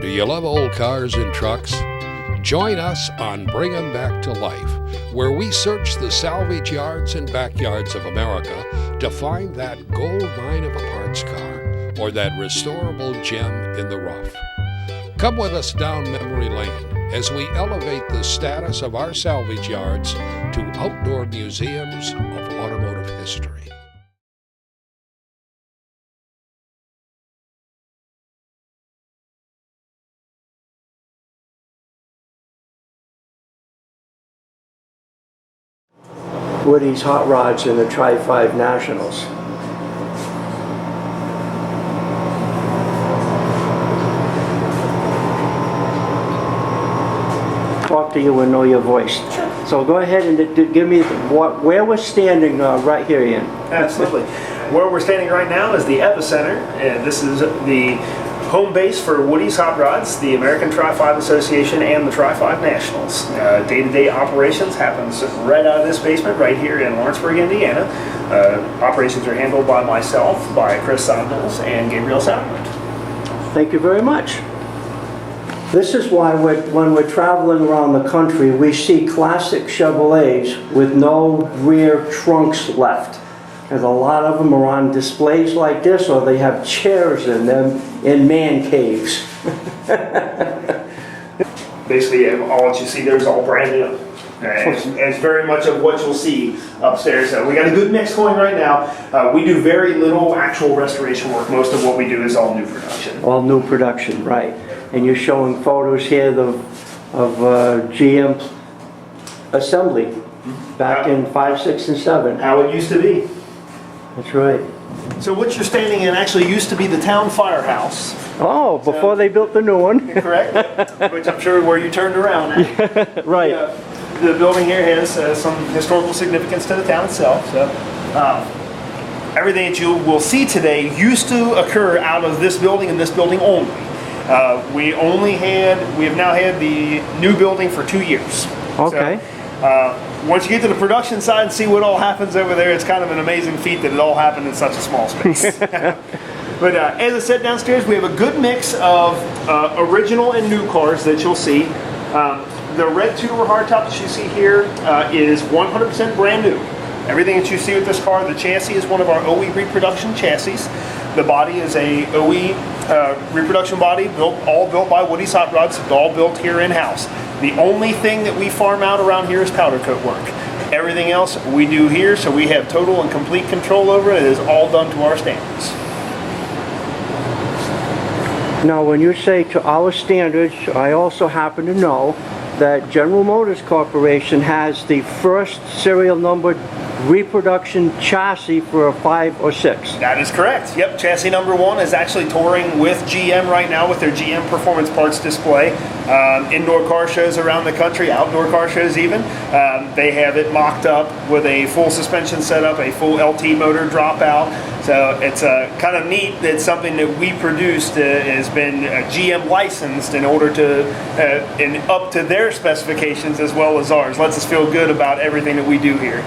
Do you love old cars and trucks? Join us on Bring 'em Back to Life, where we search the salvage yards and backyards of America to find that gold mine of a parts car or that restorable gem in the rough. Come with us down memory lane as we elevate the status of our salvage yards to outdoor museums of automotive history. Woody's Hot Rods in the Tri-5 Nationals. Talk to you and know your voice. Sure. So go ahead and give me where we're standing right here, Ian. Absolutely. Where we're standing right now is the epicenter, and this is the home base for Woody's Hot Rods, the American Tri-5 Association, and the Tri-5 Nationals. Day-to-day operations happens right out of this basement right here in Lawrenceburg, Indiana. Operations are handled by myself, by Chris Sondels, and Gabriel Salvage. Thank you very much. This is why when we're traveling around the country, we see classic Chevrolets with no rear trunks left. Because a lot of them are on displays like this, or they have chairs in them in man caves. Basically, all that you see there is all brand new. And it's very much of what you'll see upstairs. We got a good mix going right now. We do very little actual restoration work. Most of what we do is all new production. All new production, right. And you're showing photos here of GM assembly back in 5, 6, and 7. How it used to be. That's right. So what you're standing in actually used to be the town firehouse. Oh, before they built the new one. Correct? Which I'm sure where you turned around at. Right. The building here has some historical significance to the town itself. So everything that you will see today used to occur out of this building and this building only. We have now had the new building for 2 years. Okay. So, once you get to the production side and see what all happens over there, it's kind of an amazing feat that it all happened in such a small space. But as I said downstairs, we have a good mix of original and new cars that you'll see. The red two-door hardtop that you see here is 100% brand new. Everything that you see with this car, the chassis is one of our OE reproduction chassis. The body is a OE reproduction body, all built by Woody's Hot Rods, all built here in-house. The only thing that we farm out around here is powder coat work. Everything else we do here, so we have total and complete control over it. It is all done to our standards. Now, when you say to our standards, I also happen to know that General Motors Corporation has the first serial number reproduction chassis for a 5 or 6. That is correct. Yep, chassis number 1 is actually touring with GM right now with their GM Performance Parts display. Indoor car shows around the country, outdoor car shows even. They have it mocked up with a full suspension setup, a full LT motor dropout. So it's kind of neat that something that we produced has been GM licensed in order to, and up to their specifications as well as ours. Lets us feel good about everything that we do here.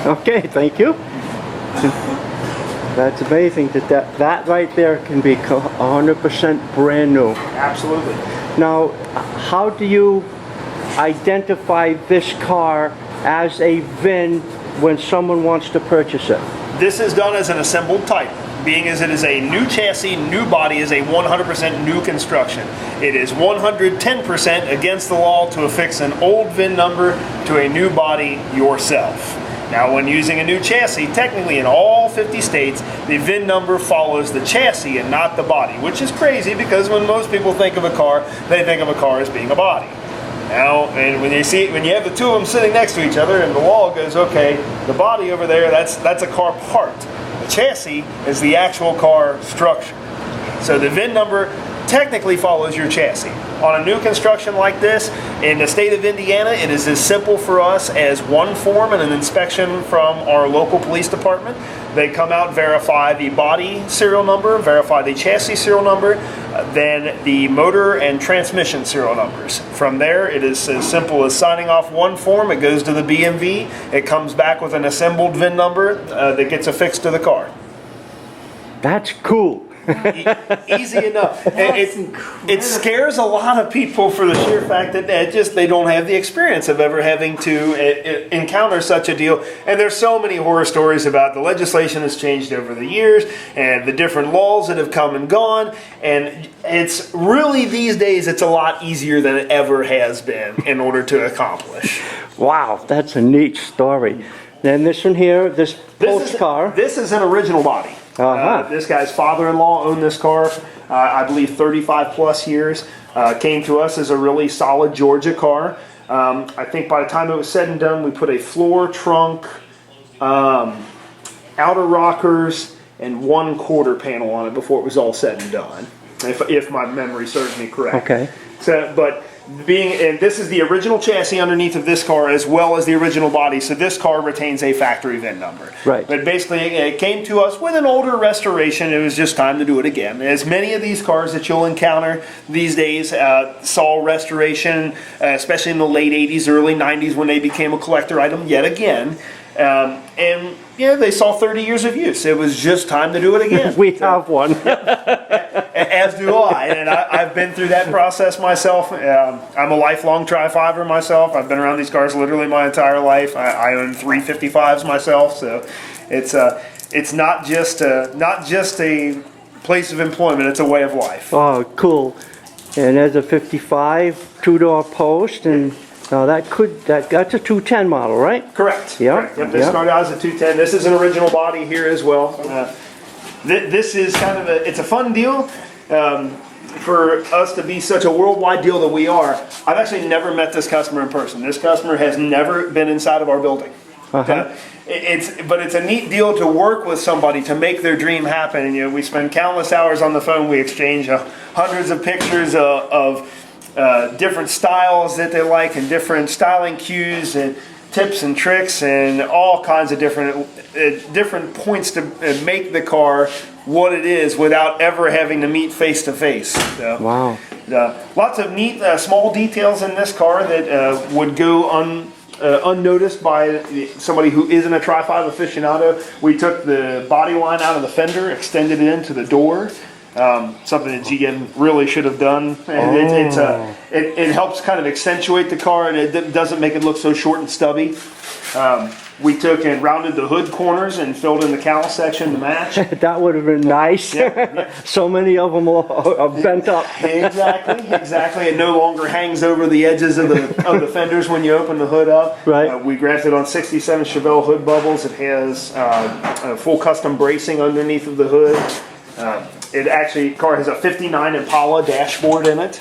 Okay, thank you. That's amazing that right there can be 100% brand new. Absolutely. Now, how do you identify this car as a VIN when someone wants to purchase it? This is done as an assembled type. Being as it is a new chassis, new body is a 100% new construction. It is 110% against the law to affix an old VIN number to a new body yourself. Now, when using a new chassis, technically in all 50 states, the VIN number follows the chassis and not the body, which is crazy because when most people think of a car, they think of a car as being a body. Now, and when you have the two of them sitting next to each other and the law goes, okay, the body over there, that's a car part. The chassis is the actual car structure. So the VIN number technically follows your chassis. On a new construction like this, in the state of Indiana, it is as simple for us as one form and an inspection from our local police department. They come out, verify the body serial number, verify the chassis serial number, then the motor and transmission serial numbers. From there, it is as simple as signing off one form. It goes to the BMV. It comes back with an assembled VIN number that gets affixed to the car. That's cool. Easy enough. That's It scares a lot of people for the sheer fact that they don't have the experience of ever having to encounter such a deal. And there's so many horror stories about the legislation has changed over the years and the different laws that have come and gone. And it's really, these days, it's a lot easier than it ever has been in order to accomplish. Wow, that's a neat story. Then this one here, this Post car. This is an original body. This guy's father-in-law owned this car, I believe 35 plus years. Came to us as a really solid Georgia car. I think by the time it was said and done, we put a floor, trunk, outer rockers, and 1/4 panel on it before it was all said and done, if my memory serves me correct. Okay. So, but and this is the original chassis underneath of this car as well as the original body, so this car retains a factory VIN number. Right. But basically it came to us with an older restoration. It was just time to do it again. As many of these cars that you'll encounter these days saw restoration, especially in the late 80s, early 90s when they became a collector item yet again. And yeah, they saw 30 years of use. It was just time to do it again. We have one. As do I, and I've been through that process myself. I'm a lifelong Tri-Fiver myself. I've been around these cars literally my entire life. I own 355s myself, so it's not just a place of employment. It's a way of life. Oh, cool. And there's a 55 two-door post, and that's a 210 model, right? Correct. Yeah. Correct. Yep. This started out as a 210. This is an original body here as well. This is kind of it's a fun deal. For us to be such a worldwide deal that we are, I've actually never met this customer in person. This customer has never been inside of our building. But it's a neat deal to work with somebody to make their dream happen. And, we spend countless hours on the phone. We exchange hundreds of pictures of different styles that they like and different styling cues and tips and tricks and all kinds of different points to make the car what it is without ever having to meet face to face. Wow. Lots of neat small details in this car that would go unnoticed by somebody who isn't a Tri-Five aficionado. We took the body line out of the fender, extended it into the door. Something that GM really should have done. It helps kind of accentuate the car, and it doesn't make it look so short and stubby. We took and rounded the hood corners and filled in the cowl section to match. That would have been nice. Yeah. So many of them are bent up. Exactly. It no longer hangs over the edges of the fenders when you open the hood up. Right. We grafted on 67 Chevelle hood bubbles. It has a full custom bracing underneath of the hood. Car has a 59 Impala dashboard in it.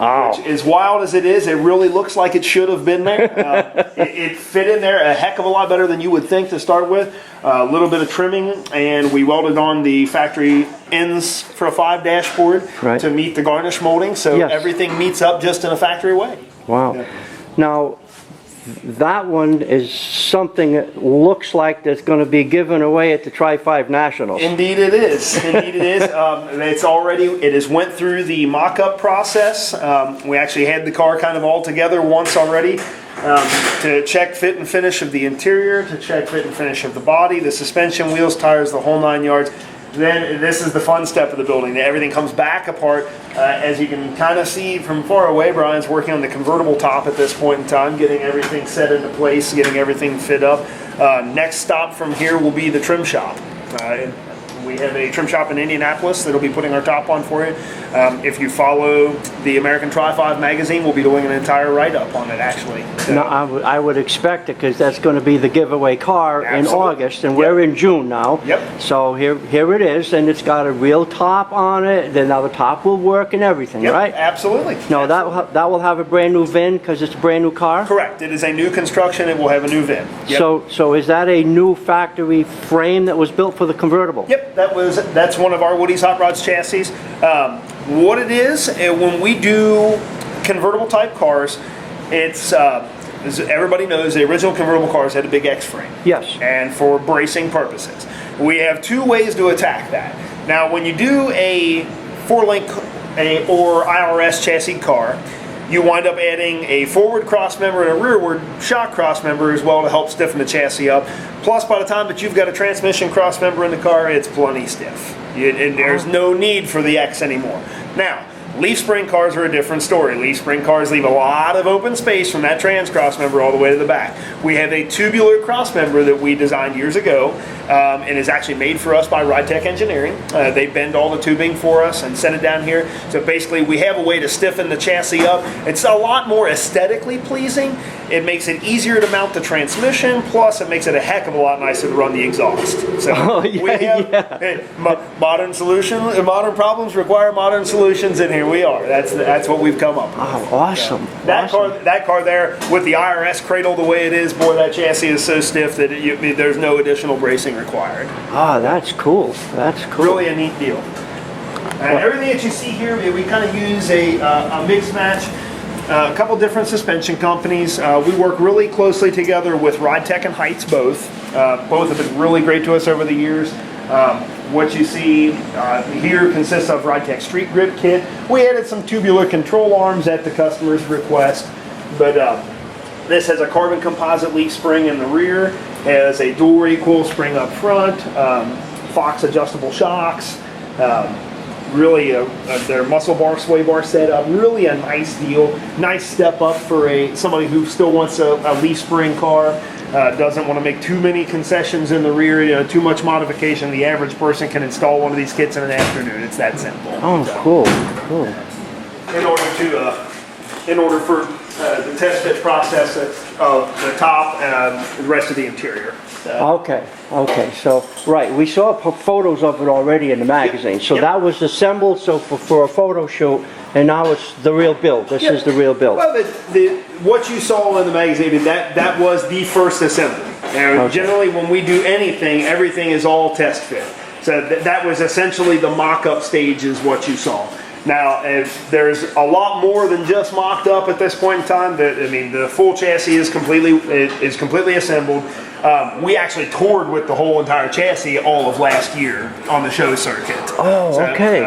Oh. Which, as wild as it is, it really looks like it should have been there. It fit in there a heck of a lot better than you would think to start with. A little bit of trimming, and we welded on the factory ends for a 5 dashboard to meet the garnish molding, so everything meets up just in a factory way. Wow. Yeah. Now, that one is something that looks like that's going to be given away at the Tri-Five Nationals. Indeed it is. It has went through the mock-up process. We actually had the car kind of all together once already to check fit and finish of the interior, to check fit and finish of the body, the suspension, wheels, tires, the whole 9 yards. Then this is the fun step of the building. Everything comes back apart. As you can kind of see from far away, Brian's working on the convertible top at this point in time, getting everything set into place, getting everything fit up. Next stop from here will be the trim shop. We have a trim shop in Indianapolis that'll be putting our top on for you. If you follow the American Tri-Five magazine, we'll be doing an entire write-up on it, actually. So, no, I would expect it, because that's going to be the giveaway car in August, and we're in June now. Yep. So here it is, and it's got a real top on it. Then now the top will work and everything, right? Absolutely. No, that will have a brand new VIN because it's a brand new car. Correct. It is a new construction. It will have a new VIN. Yep. So is that a new factory frame that was built for the convertible? Yep. That's one of our Woody's Hot Rods chassis. What it is, when we do convertible type cars, it's as everybody knows, the original convertible cars had a big X-frame. Yes. And for bracing purposes. We have 2 ways to attack that. Now, when you do a 4-link or IRS chassis car, you wind up adding a forward cross member and a rearward shock cross member as well to help stiffen the chassis up. Plus, by the time that you've got a transmission cross member in the car, it's plenty stiff. And there's no need for the X anymore. Now, leaf spring cars are a different story. Leaf spring cars leave a lot of open space from that trans cross member all the way to the back. We have a tubular cross member that we designed years ago and is actually made for us by Rodtech Engineering. They bend all the tubing for us and send it down here. So basically we have a way to stiffen the chassis up. It's a lot more aesthetically pleasing. It makes it easier to mount the transmission, plus it makes it a heck of a lot nicer to run the exhaust. So we have modern solutions, modern problems require modern solutions, and here we are. That's what we've come up with. Oh, awesome. That car there with the IRS cradle the way it is, boy, that chassis is so stiff that there's no additional bracing required. Ah, that's cool. That's cool. Really a neat deal. And everything that you see here, we kind of use a mix match. A couple different suspension companies. We work really closely together with Rodtech and Heights both. Both have been really great to us over the years. What you see here consists of Rodtech Street Grip Kit. We added some tubular control arms at the customer's request, but this has a carbon composite leaf spring in the rear, has a dual recoil spring up front, Fox adjustable shocks, really their muscle bar, sway bar setup, really a nice deal. Nice step up for somebody who still wants a leaf spring car. Doesn't want to make too many concessions in the rear, too much modification. The average person can install one of these kits in an afternoon. It's that simple. Oh, cool, cool. In order for the test fit process of the top and the rest of the interior. Okay, so, right, we saw photos of it already in the magazine. So that was assembled for a photo shoot, and now it's the real build. This is the real build. Well, what you saw in the magazine, that was the first assembly. Generally, when we do anything, everything is all test fit. So that was essentially the mock-up stage is what you saw. Now, there's a lot more than just mocked up at this point in time. The full chassis is completely assembled. We actually toured with the whole entire chassis all of last year on the show circuit. Oh, okay.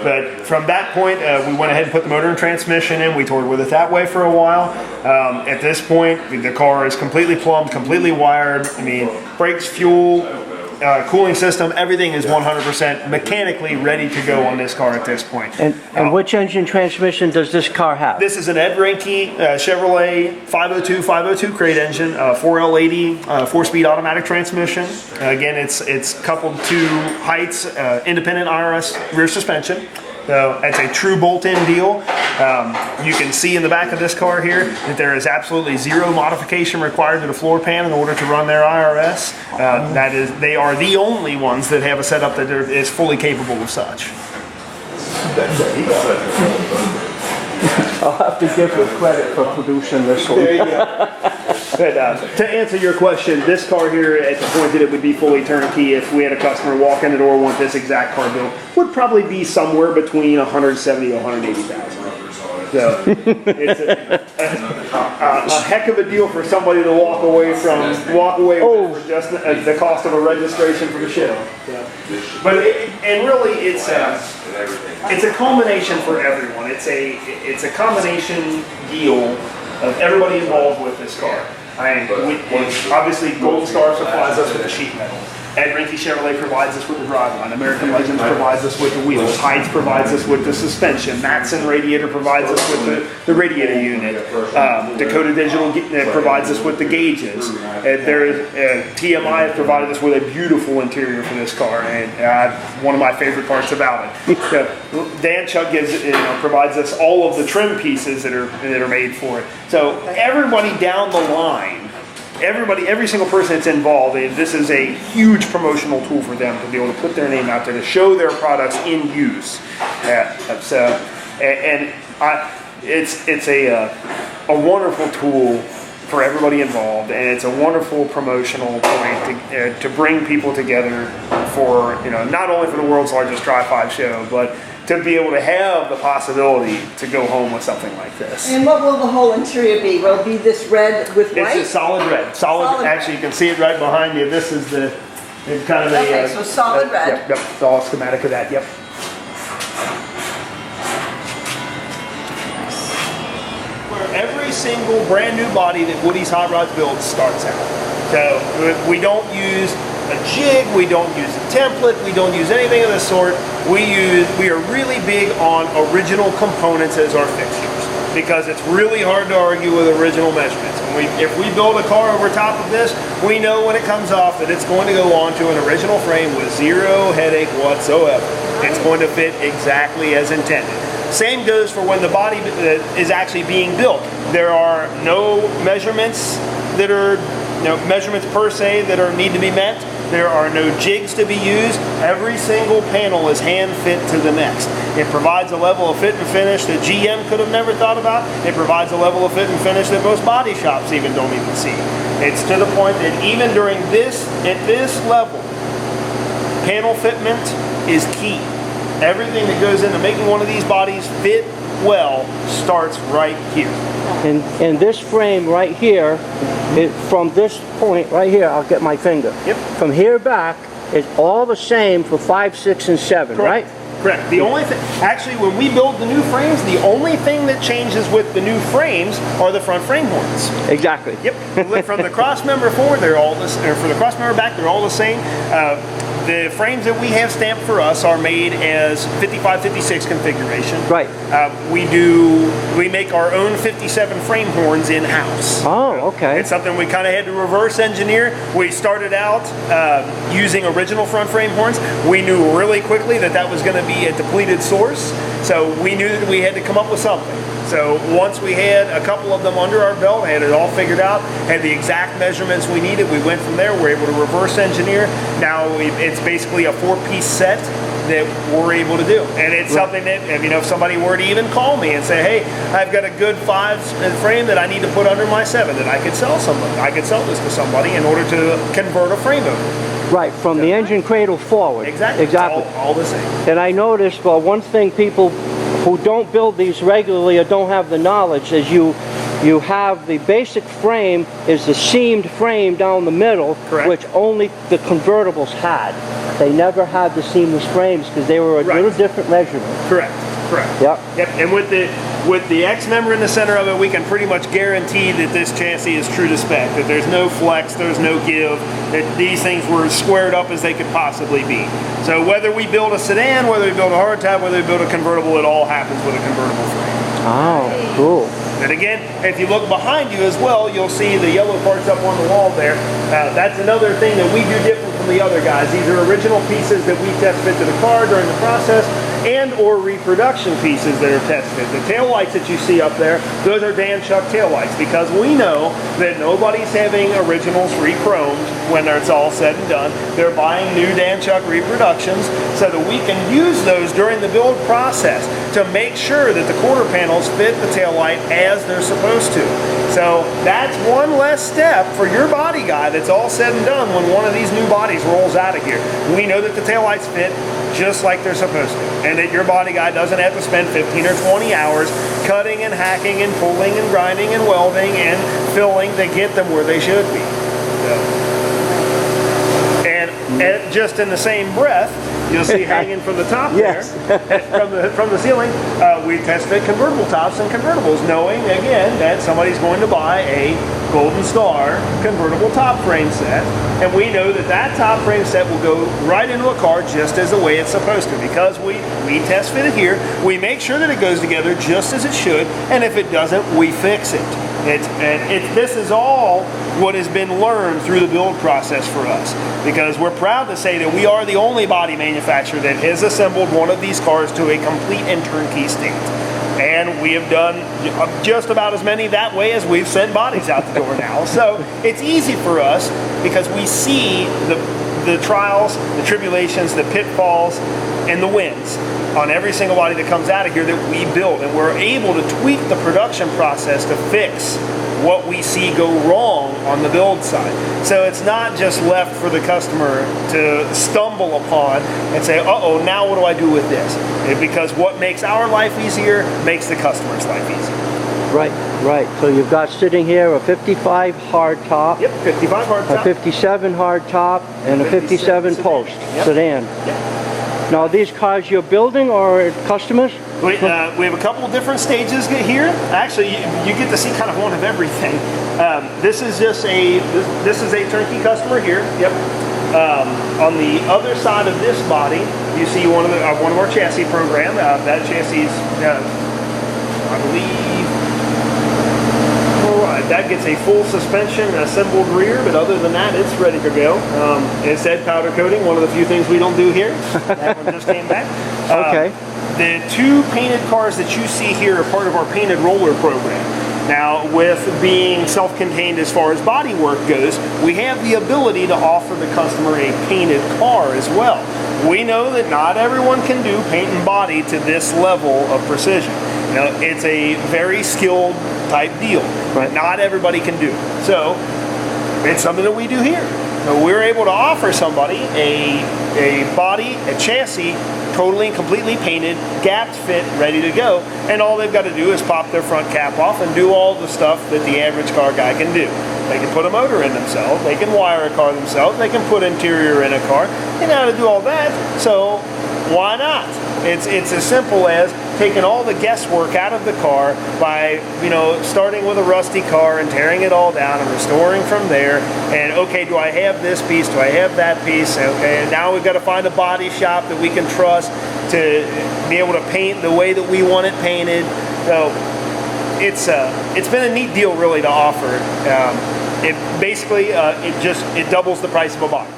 But from that point, we went ahead and put the motor and transmission in. We toured with it that way for a while. At this point, the car is completely plumbed, completely wired. Brakes, fuel, cooling system, everything is 100% mechanically ready to go on this car at this point. And which engine transmission does this car have? This is an Ed Reinke Chevrolet 502 crate engine, 4L80 4-speed automatic transmission. Again, it's coupled to Heights independent IRS rear suspension. So it's a true bolt-in deal. You can see in the back of this car here that there is absolutely zero modification required to the floor pan in order to run their IRS. They are the only ones that have a setup that is fully capable of such. I'll have to give you credit for producing this one. There you go. But, to answer your question, this car here, at the point that it would be fully turnkey, if we had a customer walk in the door and want this exact car built, would probably be somewhere between $170,000 and $180,000. So it's a heck of a deal for somebody to walk away with for just the cost of a registration for the show. So, but it's a culmination for everyone. It's a combination deal of everybody involved with this car. Obviously, Golden Star supplies us with the sheet metal. Ed Reinke Chevrolet provides us with the driveline. American Legends provides us with the wheels. Heights provides us with the suspension. Matson Radiator provides us with the radiator unit. Dakota Digital provides us with the gauges. TMI has provided us with a beautiful interior for this car, and one of my favorite parts about it. Dan Chuck provides us all of the trim pieces that are made for it. So everybody down the line, every single person that's involved, this is a huge promotional tool for them to be able to put their name out there, to show their products in use. It's a wonderful tool for everybody involved, and it's a wonderful promotional point to bring people together for, not only for the world's largest Tri-5 show, but to be able to have the possibility to go home with something like this. And what will the whole interior be? Will it be this red with white? It's a solid red. Actually, you can see it right behind you. This is the kind of okay, so solid red. Yep, it's all schematic of that, yep. Where every single brand new body that Woody's Hot Rods builds starts out. So we don't use a jig, we don't use a template, we don't use anything of the sort. We are really big on original components as our fixtures, because it's really hard to argue with original measurements. And if we build a car over top of this, we know when it comes off that it's going to go onto an original frame with zero headache whatsoever. It's going to fit exactly as intended. Same goes for when the body is actually being built. There are no measurements that are, measurements per se that need to be met. There are no jigs to be used. Every single panel is hand fit to the next. It provides a level of fit and finish that GM could have never thought about. It provides a level of fit and finish that most body shops even don't even see. It's to the point that even during this, at this level, panel fitment is key. Everything that goes into making one of these bodies fit well starts right here. And this frame right here, from this point right here, I'll get my finger. Yep. From here back, is all the same for 5, 6, and 7, Correct. right? Correct. The only thing, actually, when we build the new frames, the only thing that changes with the new frames are the front frame horns. Exactly. Yep. From the cross member forward, they're all this, or for the cross member back, they're all the same. The frames that we have stamped for us are made as 55-56 configuration. Right. We make our own 57 frame horns in-house. Oh, okay. It's something we kind of had to reverse engineer. We started out using original front frame horns. We knew really quickly that was going to be a depleted source, so we knew that we had to come up with something. So once we had a couple of them under our belt, had it all figured out, had the exact measurements we needed, we went from there. We're able to reverse engineer. Now it's basically a 4-piece set that we're able to do. And it's something that, if somebody were to even call me and say, hey, I've got a good 5 frame that I need to put under my 7 that I could sell somebody. I could sell this to somebody in order to convert a frame over. Right, from the engine cradle forward. Exactly. Exactly. All the same. And I noticed, one thing people who don't build these regularly or don't have the knowledge is you have the basic frame is the seamed frame down the middle, Correct. which only the convertibles had. They never had the seamless frames because they were a little different measurement. Correct. Yep. And with the X member in the center of it, we can pretty much guarantee that this chassis is true to spec, that there's no flex, there's no give, that these things were squared up as they could possibly be. So whether we build a sedan, whether we build a hardtop, whether we build a convertible, it all happens with a convertible frame. Oh, cool. And again, if you look behind you as well, you'll see the yellow parts up on the wall there. That's another thing that we do different from the other guys. These are original pieces that we test fit to the car during the process, and or reproduction pieces that are tested. The tail lights that you see up there, those are Dan Chuck tail lights, because we know that nobody's having originals re-chromed when it's all said and done. They're buying new Dan Chuck reproductions so that we can use those during the build process to make sure that the quarter panels fit the tail light as they're supposed to. So that's one less step for your body guy that's all said and done when one of these new bodies rolls out of here. We know that the tail lights fit just like they're supposed to, and that your body guy doesn't have to spend 15 or 20 hours cutting and hacking and pulling and grinding and welding and filling to get them where they should be. And just in the same breath, you'll see hanging from the top there, from the ceiling, we test fit convertible tops and convertibles, knowing again that somebody's going to buy a Golden Star convertible top frame set, and we know that that top frame set will go right into a car just as the way it's supposed to, because we test fit it here, we make sure that it goes together just as it should, and if it doesn't, we fix it. This is all what has been learned through the build process for us, because we're proud to say that we are the only body manufacturer that has assembled one of these cars to a complete and turnkey state. And we have done just about as many that way as we've sent bodies out the door now. So it's easy for us because we see the trials, the tribulations, the pitfalls, and the wins on every single body that comes out of here that we build. And we're able to tweak the production process to fix what we see go wrong on the build side. So it's not just left for the customer to stumble upon and say, uh-oh, now what do I do with this? Because what makes our life easier makes the customer's life easier. Right. So you've got sitting here a 55 hard top. Yep, 55 hard top. A 57 hard top and a 57 post sedan. Yep. Now, are these cars you're building or customers? We have a couple of different stages here. Actually, you get to see kind of one of everything. This is a turnkey customer here. Yep. On the other side of this body, you see one of our chassis program. That chassis is, I believe, that gets a full suspension and assembled rear, but other than that, it's ready to go. It said powder coating, one of the few things we don't do here. That one just came back. Okay. The two painted cars that you see here are part of our painted roller program. Now, with being self-contained as far as body work goes, we have the ability to offer the customer a painted car as well. We know that not everyone can do paint and body to this level of precision. Now, it's a very skilled type deal, but not everybody can do it. So, it's something that we do here. So we're able to offer somebody a body, a chassis, totally and completely painted, gapped fit, ready to go, and all they've got to do is pop their front cap off and do all the stuff that the average car guy can do. They can put a motor in themselves, they can wire a car themselves, they can put interior in a car, they know how to do all that, so why not? It's as simple as taking all the guesswork out of the car by, starting with a rusty car and tearing it all down and restoring from there. And okay, do I have this piece? Do I have that piece? Okay, and now we've got to find a body shop that we can trust to be able to paint the way that we want it painted. So it's been a neat deal really to offer. It basically it doubles the price of a body.